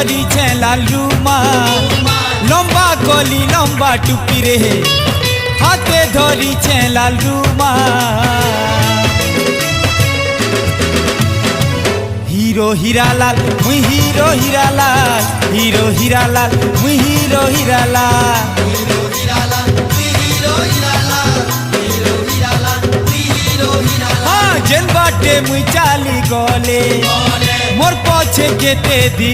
धरी लाल रुमाल लंबा कली लंबा टुपी रे हाथे धरी लाल रुमाल हीरो हीरालाल मुई हीरो हीरालाल हीरो हीरालाल मुई हीरो हीरालाल हाँ जेल बाटे मुई चाली गले मोर पछे केते दी।